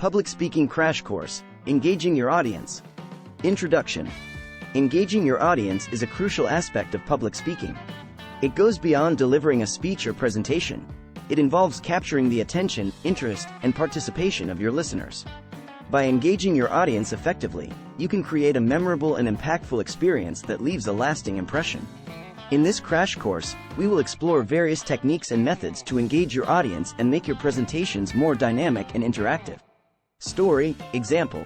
Public Speaking Crash Course, Engaging Your Audience. Introduction. Engaging your audience is a crucial aspect of public speaking. It goes beyond delivering a speech or presentation. It involves capturing the attention, interest, and participation of your listeners. By engaging your audience effectively, you can create a memorable and impactful experience that leaves a lasting impression. In this crash course, we will explore various techniques and methods to engage your audience and make your presentations more dynamic and interactive. Story, example.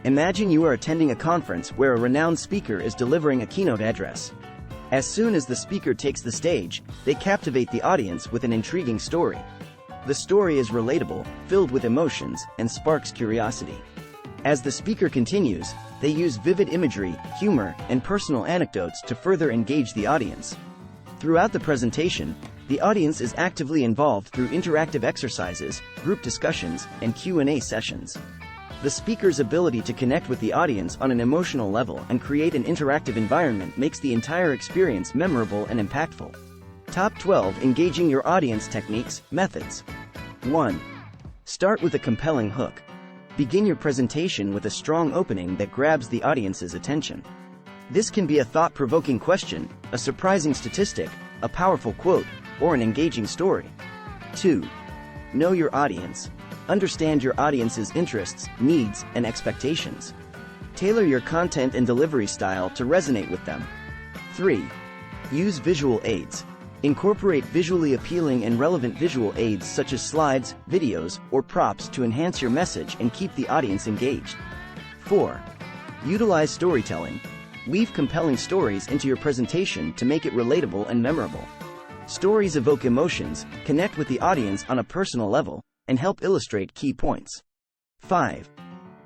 Imagine you are attending a conference where a renowned speaker is delivering a keynote address. As soon as the speaker takes the stage, they captivate the audience with an intriguing story. The story is relatable, filled with emotions, and sparks curiosity. As the speaker continues, they use vivid imagery, humor, and personal anecdotes to further engage the audience. Throughout the presentation, the audience is actively involved through interactive exercises, group discussions, and Q&A sessions. The speaker's ability to connect with the audience on an emotional level and create an interactive environment makes the entire experience memorable and impactful. Top 12 Engaging Your Audience Techniques, Methods. 1. Start with a compelling hook. Begin your presentation with a strong opening that grabs the audience's attention. This can be a thought-provoking question, a surprising statistic, a powerful quote, or an engaging story. 2. Know your audience. Understand your audience's interests, needs, and expectations. Tailor your content and delivery style to resonate with them. 3. Use visual aids. Incorporate visually appealing and relevant visual aids such as slides, videos, or props to enhance your message and keep the audience engaged. 4. Utilize storytelling. Weave compelling stories into your presentation to make it relatable and memorable. Stories evoke emotions, connect with the audience on a personal level, and help illustrate key points. 5.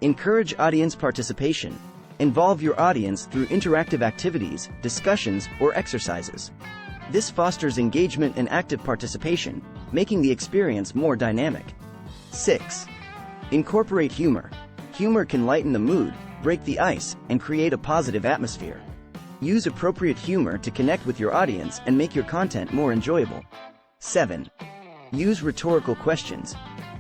Encourage audience participation. Involve your audience through interactive activities, discussions, or exercises. This fosters engagement and active participation, making the experience more dynamic. 6. Incorporate humor. Humor can lighten the mood, break the ice, and create a positive atmosphere. Use appropriate humor to connect with your audience and make your content more enjoyable. 7. Use rhetorical questions.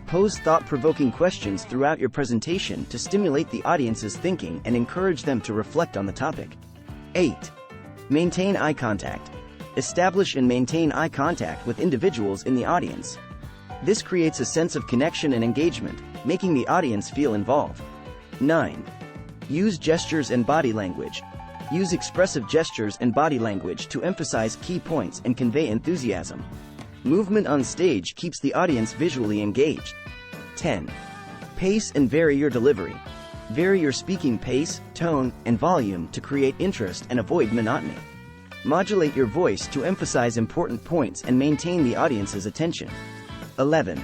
Pose thought-provoking questions throughout your presentation to stimulate the audience's thinking and encourage them to reflect on the topic. 8. Maintain eye contact. Establish and maintain eye contact with individuals in the audience. This creates a sense of connection and engagement, making the audience feel involved. 9. Use gestures and body language. Use expressive gestures and body language to emphasize key points and convey enthusiasm. Movement on stage keeps the audience visually engaged. 10. Pace and vary your delivery. Vary your speaking pace, tone, and volume to create interest and avoid monotony. Modulate your voice to emphasize important points and maintain the audience's attention. 11.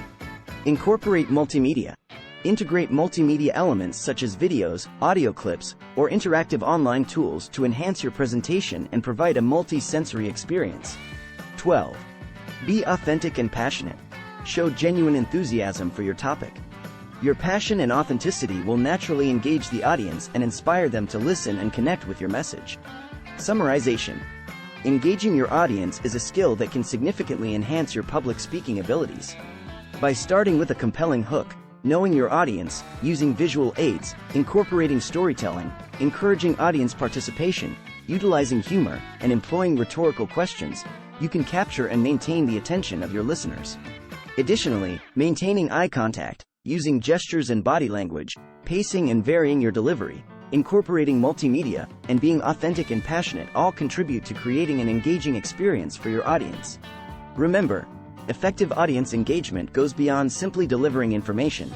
Incorporate multimedia. Integrate multimedia elements such as videos, audio clips, or interactive online tools to enhance your presentation and provide a multi-sensory experience. 12. Be authentic and passionate. Show genuine enthusiasm for your topic. Your passion and authenticity will naturally engage the audience and inspire them to listen and connect with your message. Summarization. Engaging your audience is a skill that can significantly enhance your public speaking abilities. By starting with a compelling hook, knowing your audience, using visual aids, incorporating storytelling, encouraging audience participation, utilizing humor, and employing rhetorical questions, you can capture and maintain the attention of your listeners. Additionally, maintaining eye contact, using gestures and body language, pacing and varying your delivery, incorporating multimedia, and being authentic and passionate all contribute to creating an engaging experience for your audience. Remember, effective audience engagement goes beyond simply delivering information.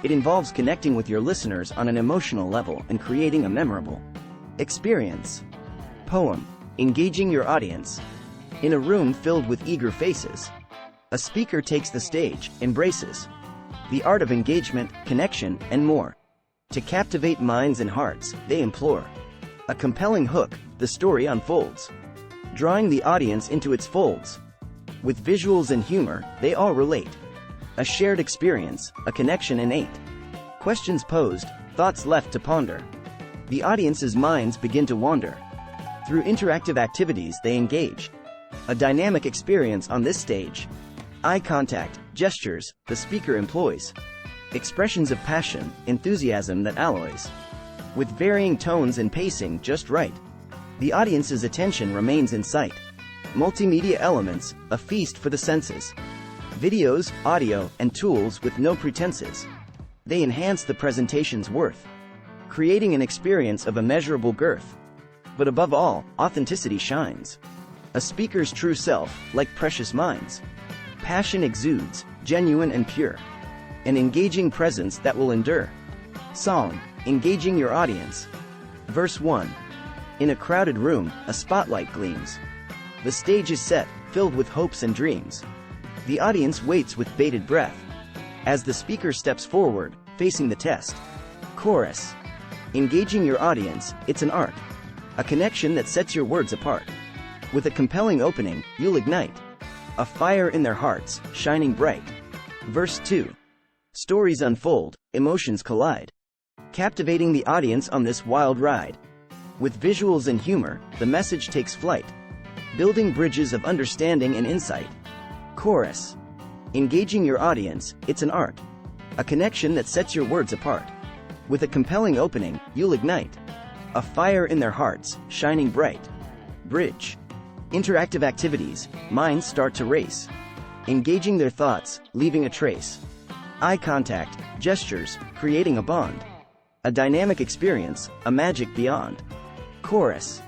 It involves connecting with your listeners on an emotional level and creating a memorable experience. Poem. Engaging your audience. In a room filled with eager faces, a speaker takes the stage, embraces the art of engagement, connection, and more. To captivate minds and hearts, they implore a compelling hook, the story unfolds, drawing the audience into its folds. With visuals and humor, they all relate. A shared experience, a connection innate. Questions posed, thoughts left to ponder. The audience's minds begin to wander. Through interactive activities they engage. A dynamic experience on this stage. Eye contact, gestures, the speaker employs. Expressions of passion, enthusiasm that alloys. With varying tones and pacing just right. The audience's attention remains in sight. Multimedia elements, a feast for the senses. Videos, audio, and tools with no pretenses. They enhance the presentation's worth, creating an experience of immeasurable girth. But above all, authenticity shines. A speaker's true self, like precious mines. Passion exudes, genuine and pure. An engaging presence that will endure. Song, engaging your audience. Verse 1. In a crowded room, a spotlight gleams. The stage is set, filled with hopes and dreams. The audience waits with bated breath as the speaker steps forward, facing the test. Chorus. Engaging your audience, it's an art. A connection that sets your words apart. With a compelling opening, you'll ignite a fire in their hearts, shining bright. Verse 2. Stories unfold, emotions collide. Captivating the audience on this wild ride. With visuals and humor, the message takes flight. Building bridges of understanding and insight. Chorus. Engaging your audience, it's an art. A connection that sets your words apart. With a compelling opening, you'll ignite a fire in their hearts, shining bright. Bridge. Interactive activities, minds start to race. Engaging their thoughts, leaving a trace. Eye contact, gestures, creating a bond. A dynamic experience, a magic beyond. Chorus.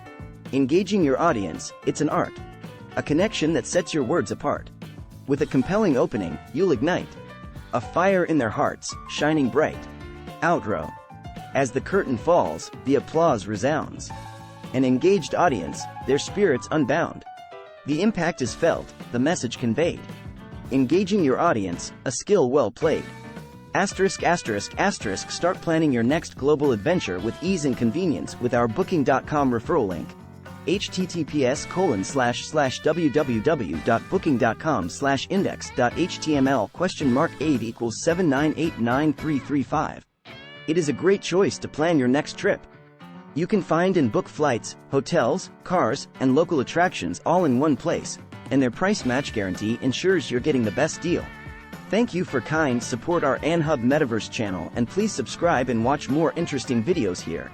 Engaging your audience, it's an art. A connection that sets your words apart. With a compelling opening, you'll ignite a fire in their hearts, shining bright. Outro. As the curtain falls, the applause resounds. An engaged audience, their spirits unbound. The impact is felt, the message conveyed. Engaging your audience, a skill well played. ******, start planning your next global adventure with ease and convenience with our Booking.com referral link. https://www.booking.com/index.html?8 = 7989335. It is a great choice to plan your next trip. You can find and book flights, hotels, cars, and local attractions all in one place, and their price match guarantee ensures you're getting the best deal. Thank you for support our AnHub Metaverse channel, and please subscribe and watch more interesting videos here.